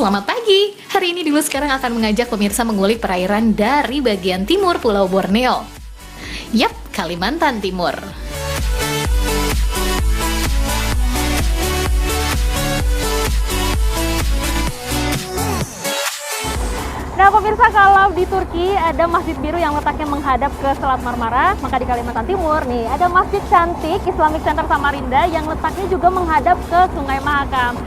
Selamat pagi. Hari ini Dulu Sekarang akan mengajak pemirsa mengulik perairan dari bagian timur Pulau Borneo. Yap, Kalimantan Timur. Nah pemirsa, kalau di Turki ada masjid biru yang letaknya menghadap ke Selat Marmara, maka di Kalimantan Timur nih ada masjid cantik Islamic Center Samarinda yang letaknya juga menghadap ke Sungai Mahakam.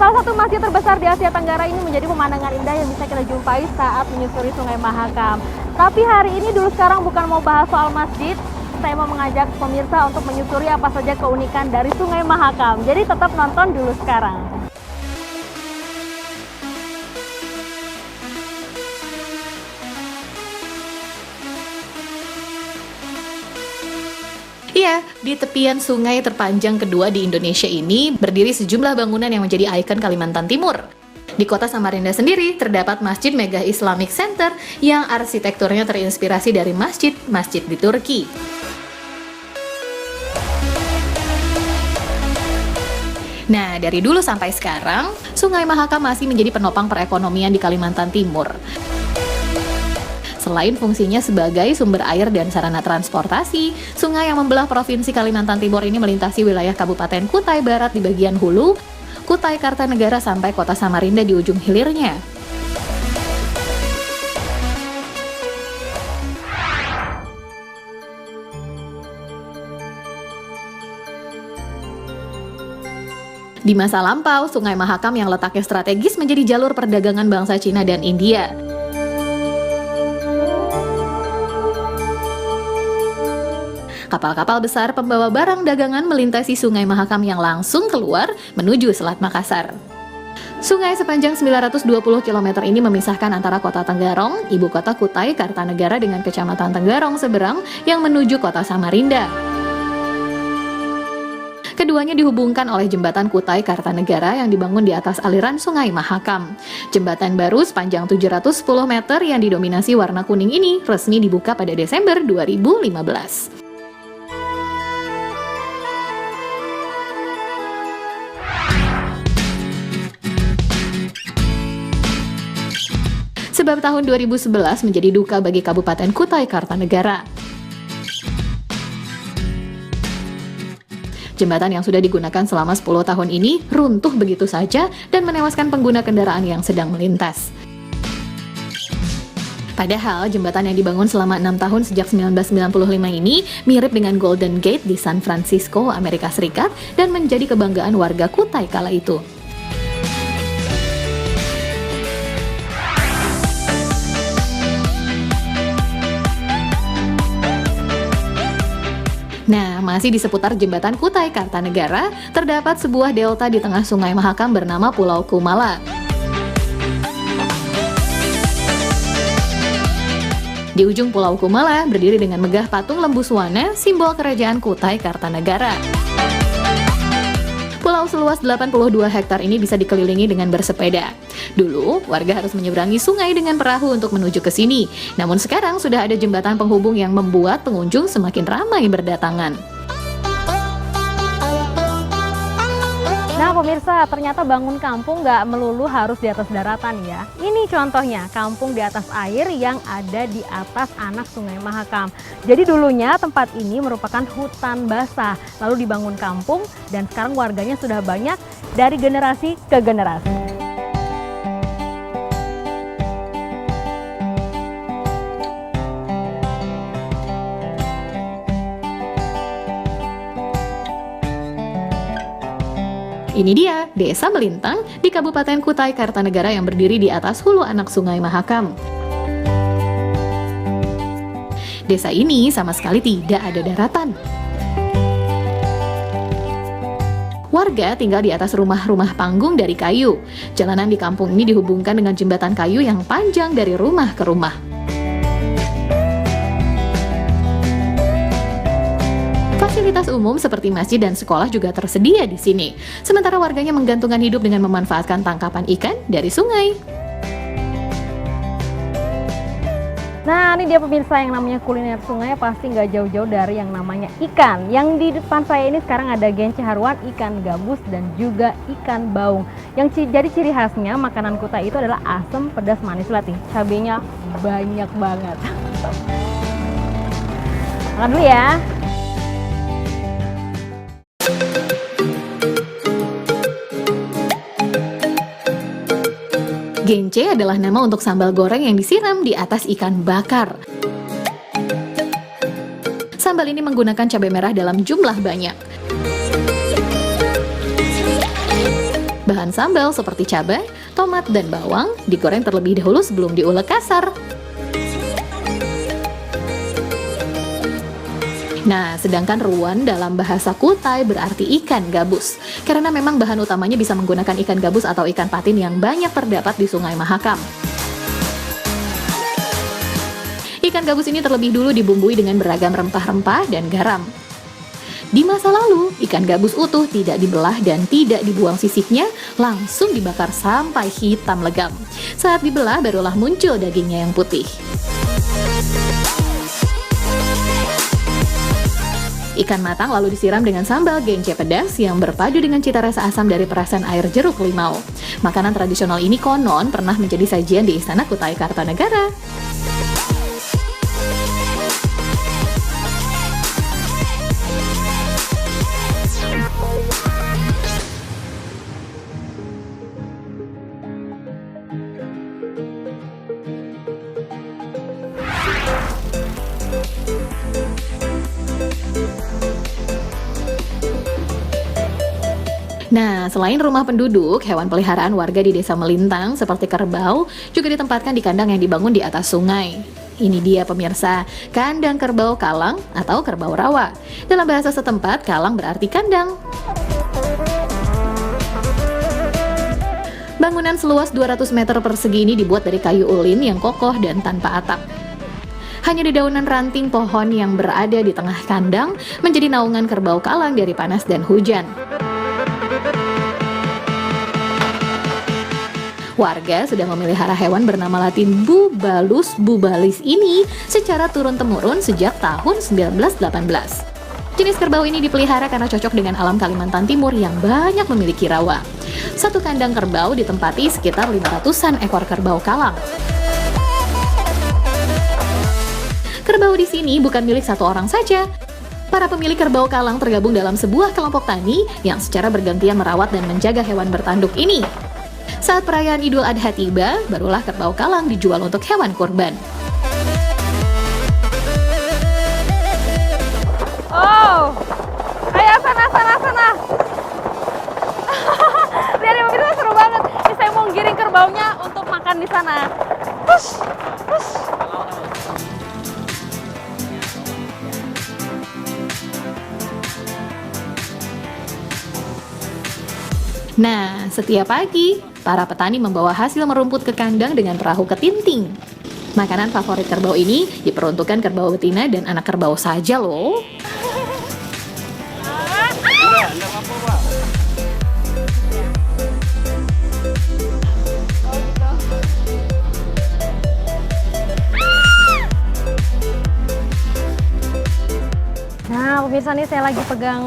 Salah satu masjid terbesar di Asia Tenggara ini menjadi pemandangan indah yang bisa kita jumpai saat menyusuri Sungai Mahakam. Tapi hari ini Dulu Sekarang bukan mau bahas soal masjid, saya mau mengajak pemirsa untuk menyusuri apa saja keunikan dari Sungai Mahakam. Jadi tetap nonton Dulu Sekarang. Iya, di tepian sungai terpanjang kedua di Indonesia ini berdiri sejumlah bangunan yang menjadi ikon Kalimantan Timur. Di kota Samarinda sendiri terdapat Masjid Mega Islamic Center yang arsitekturnya terinspirasi dari masjid-masjid di Turki. Nah, dari dulu sampai sekarang, Sungai Mahakam masih menjadi penopang perekonomian di Kalimantan Timur. Selain fungsinya sebagai sumber air dan sarana transportasi, sungai yang membelah Provinsi Kalimantan Timur ini melintasi wilayah Kabupaten Kutai Barat di bagian hulu, Kutai Kartanegara sampai kota Samarinda di ujung hilirnya. Di masa lampau, Sungai Mahakam yang letaknya strategis menjadi jalur perdagangan bangsa Cina dan India. Kapal-kapal besar pembawa barang dagangan melintasi Sungai Mahakam yang langsung keluar menuju Selat Makassar. Sungai sepanjang 920 km ini memisahkan antara kota Tenggarong, ibu kota Kutai Kartanegara dengan kecamatan Tenggarong seberang yang menuju kota Samarinda. Keduanya dihubungkan oleh jembatan Kutai Kartanegara yang dibangun di atas aliran Sungai Mahakam. Jembatan baru sepanjang 710 meter yang didominasi warna kuning ini resmi dibuka pada Desember 2015. Sebab tahun 2011 menjadi duka bagi Kabupaten Kutai Kartanegara. Jembatan yang sudah digunakan selama 10 tahun ini runtuh begitu saja dan menewaskan pengguna kendaraan yang sedang melintas. Padahal jembatan yang dibangun selama 6 tahun sejak 1995 ini mirip dengan Golden Gate di San Francisco, Amerika Serikat dan menjadi kebanggaan warga Kutai kala itu. Nah, masih di seputar jembatan Kutai Kartanegara, terdapat sebuah delta di tengah Sungai Mahakam bernama Pulau Kumala. Di ujung Pulau Kumala berdiri dengan megah patung Lembu Suwana, simbol kerajaan Kutai Kartanegara. Pulau seluas 82 hektar ini bisa dikelilingi dengan bersepeda. Dulu, warga harus menyeberangi sungai dengan perahu untuk menuju ke sini. Namun sekarang sudah ada jembatan penghubung yang membuat pengunjung semakin ramai berdatangan. Nah pemirsa, ternyata bangun kampung nggak melulu harus di atas daratan ya. Ini contohnya, kampung di atas air yang ada di atas anak Sungai Mahakam. Jadi dulunya tempat ini merupakan hutan basah, lalu dibangun kampung dan sekarang warganya sudah banyak dari generasi ke generasi. Ini dia, Desa Melintang di Kabupaten Kutai Kartanegara yang berdiri di atas hulu anak Sungai Mahakam. Desa ini sama sekali tidak ada daratan. Warga tinggal di atas rumah-rumah panggung dari kayu. Jalanan di kampung ini dihubungkan dengan jembatan kayu yang panjang dari rumah ke rumah. Fasilitas umum seperti masjid dan sekolah juga tersedia di sini. Sementara warganya menggantungkan hidup dengan memanfaatkan tangkapan ikan dari sungai. Nah, ini dia pemirsa, yang namanya kuliner sungai pasti nggak jauh-jauh dari yang namanya ikan. Yang di depan saya ini sekarang ada gence haruan, ikan gabus, dan juga ikan baung. Yang jadi ciri khasnya makanan Kutai itu adalah asam, pedas, manis. Lihat nih, cabenya banyak banget. Makan dulu ya. Gence adalah nama untuk sambal goreng yang disiram di atas ikan bakar. Sambal ini menggunakan cabai merah dalam jumlah banyak. Bahan sambal seperti cabai, tomat, dan bawang digoreng terlebih dahulu sebelum diulek kasar. Nah, sedangkan ruan dalam bahasa Kutai berarti ikan gabus. Karena memang bahan utamanya bisa menggunakan ikan gabus atau ikan patin yang banyak terdapat di Sungai Mahakam. Ikan gabus ini terlebih dulu dibumbui dengan beragam rempah-rempah dan garam. Di masa lalu, ikan gabus utuh tidak dibelah dan tidak dibuang sisiknya, langsung dibakar sampai hitam legam. Saat dibelah, barulah muncul dagingnya yang putih. Ikan matang lalu disiram dengan sambal gence pedas yang berpadu dengan cita rasa asam dari perasan air jeruk limau. Makanan tradisional ini konon pernah menjadi sajian di Istana Kutai Kartanegara. Nah, selain rumah penduduk, hewan peliharaan warga di Desa Melintang seperti kerbau juga ditempatkan di kandang yang dibangun di atas sungai. Ini dia pemirsa, kandang kerbau kalang atau kerbau rawa. Dalam bahasa setempat, kalang berarti kandang. Bangunan seluas 200 meter persegi ini dibuat dari kayu ulin yang kokoh dan tanpa atap. Hanya dedaunan ranting pohon yang berada di tengah kandang menjadi naungan kerbau kalang dari panas dan hujan. Warga sudah memelihara hewan bernama latin Bubalus bubalis ini secara turun-temurun sejak tahun 1918. Jenis kerbau ini dipelihara karena cocok dengan alam Kalimantan Timur yang banyak memiliki rawa. Satu kandang kerbau ditempati sekitar 500-an ekor kerbau kalang. Kerbau di sini bukan milik satu orang saja. Para pemilik kerbau kalang tergabung dalam sebuah kelompok tani yang secara bergantian merawat dan menjaga hewan bertanduk ini. Saat perayaan Idul Adha tiba, barulah kerbau kalang dijual untuk hewan kurban. Oh, ayo sana. Lihat ya pemirsa, seru banget. Ini saya mau giring kerbaunya untuk makan di sana. Push. Nah, setiap pagi, para petani membawa hasil merumput ke kandang dengan perahu ketinting. Makanan favorit kerbau ini diperuntukkan kerbau betina dan anak kerbau saja loh. Nah, pemirsa, nih saya lagi pegang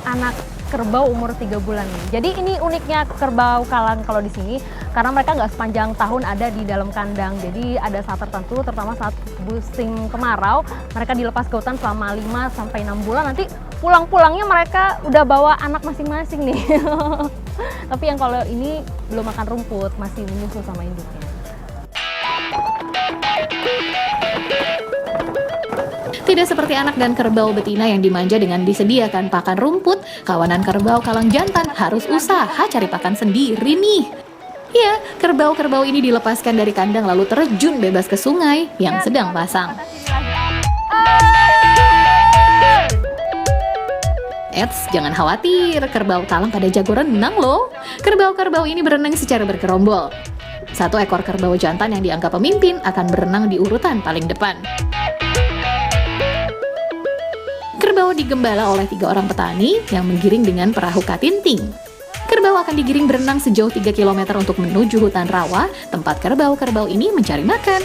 anak kerbau umur 3 bulan nih. Jadi ini uniknya kerbau kalang kalau di sini, karena mereka nggak sepanjang tahun ada di dalam kandang. Jadi ada saat tertentu, terutama saat musim kemarau, mereka dilepas ke hutan selama 5-6 bulan. Nanti pulang-pulangnya mereka udah bawa anak masing-masing nih. Tapi yang kalau ini belum makan rumput, masih menyusu sama induknya. Tidak seperti anak dan kerbau betina yang dimanja dengan disediakan pakan rumput, kawanan kerbau kalang jantan harus usaha cari pakan sendiri nih. Ya, kerbau-kerbau ini dilepaskan dari kandang lalu terjun bebas ke sungai yang sedang pasang. Eits, jangan khawatir, kerbau kalang pada jago renang loh. Kerbau-kerbau ini berenang secara bergerombol. Satu ekor kerbau jantan yang dianggap pemimpin akan berenang di urutan paling depan. Kerbau digembala oleh 3 orang petani yang menggiring dengan perahu katinting. Kerbau akan digiring berenang sejauh 3 km untuk menuju hutan rawa, tempat kerbau-kerbau ini mencari makan.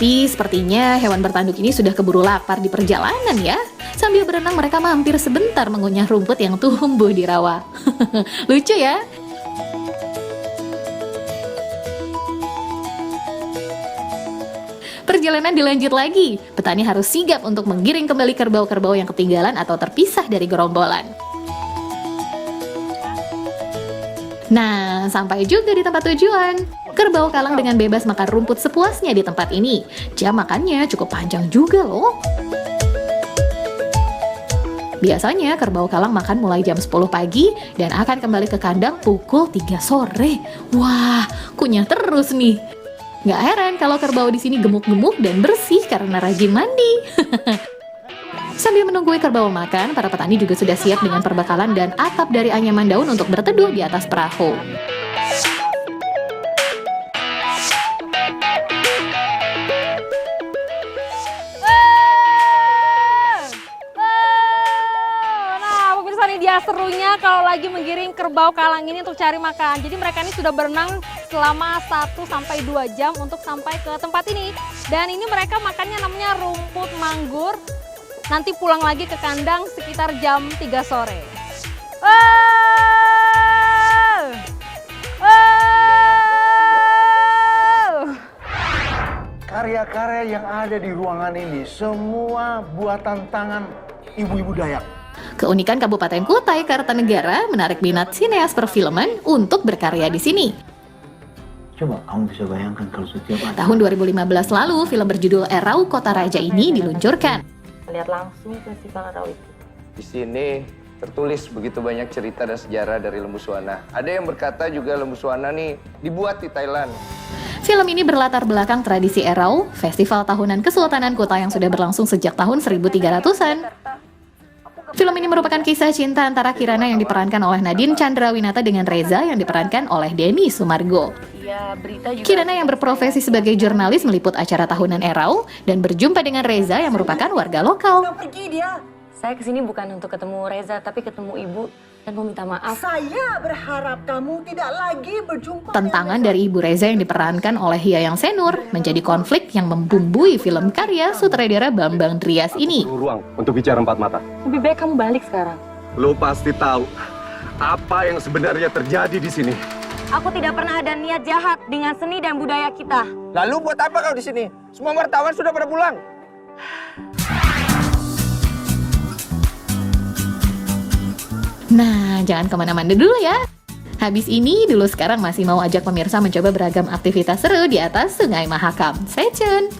Tapi sepertinya hewan bertanduk ini sudah keburu lapar di perjalanan ya. Sambil berenang mereka mampir sebentar mengunyah rumput yang tumbuh di rawa. Lucu ya? Perjalanan dilanjut lagi. Petani harus sigap untuk menggiring kembali kerbau-kerbau yang ketinggalan atau terpisah dari gerombolan. Nah, sampai juga di tempat tujuan. Kerbau kalang dengan bebas makan rumput sepuasnya di tempat ini. Jam makannya cukup panjang juga loh. Biasanya kerbau kalang makan mulai jam 10 pagi dan akan kembali ke kandang pukul 3 sore. Wah, kunyah terus nih. Nggak heran kalau kerbau di sini gemuk-gemuk dan bersih karena rajin mandi. Sambil menunggu kerbau makan, para petani juga sudah siap dengan perbekalan dan atap dari anyaman daun untuk berteduh di atas perahu. Nah, pemirsa, ini dia serunya kalau lagi menggiring kerbau kalang ini untuk cari makan. Jadi mereka ini sudah berenang selama 1-2 jam untuk sampai ke tempat ini. Dan ini mereka makannya namanya rumput manggur. Nanti pulang lagi ke kandang sekitar jam 3 sore. Karya-karya yang ada di ruangan ini semua buatan tangan ibu-ibu Dayak. Keunikan Kabupaten Kutai Kartanegara menarik minat sineas perfilman untuk berkarya di sini. Coba kamu bisa bayangkan kalau setiap hari. Tahun 2015 lalu, film berjudul Erau Kota Raja ini diluncurkan. Lihat langsung festival Erau itu. Di sini tertulis begitu banyak cerita dan sejarah dari Lembu Suwana. Ada yang berkata juga Lembu Suwana nih dibuat di Thailand. Film ini berlatar belakang tradisi Erau, festival tahunan Kesultanan Kuta yang sudah berlangsung sejak tahun 1300-an. Film ini merupakan kisah cinta antara Kirana yang diperankan oleh Nadine Chandrawinata dengan Reza yang diperankan oleh Denny Sumargo. Iya, berita juga. Kirana yang berprofesi sebagai jurnalis meliput acara tahunan Erau dan berjumpa dengan Reza yang merupakan warga lokal. Pergi dia. Saya kesini bukan untuk ketemu Reza, tapi ketemu ibu dan mau minta maaf. Saya berharap kamu tidak lagi berjumpa. Tentangan dari Ibu Reza yang diperankan oleh Hyayang Senur menjadi konflik yang membumbui film karya sutradara Bambang Drias ini. Ruang untuk bicara empat mata. Lebih baik kamu balik sekarang. Lo pasti tahu apa yang sebenarnya terjadi di sini. Aku tidak pernah ada niat jahat dengan seni dan budaya kita. Lalu buat apa kau di sini? Semua wartawan sudah pada pulang. Nah, jangan kemana-mana dulu ya. Habis ini, dulu sekarang masih mau ajak pemirsa mencoba beragam aktivitas seru di atas Sungai Mahakam. Stay tune!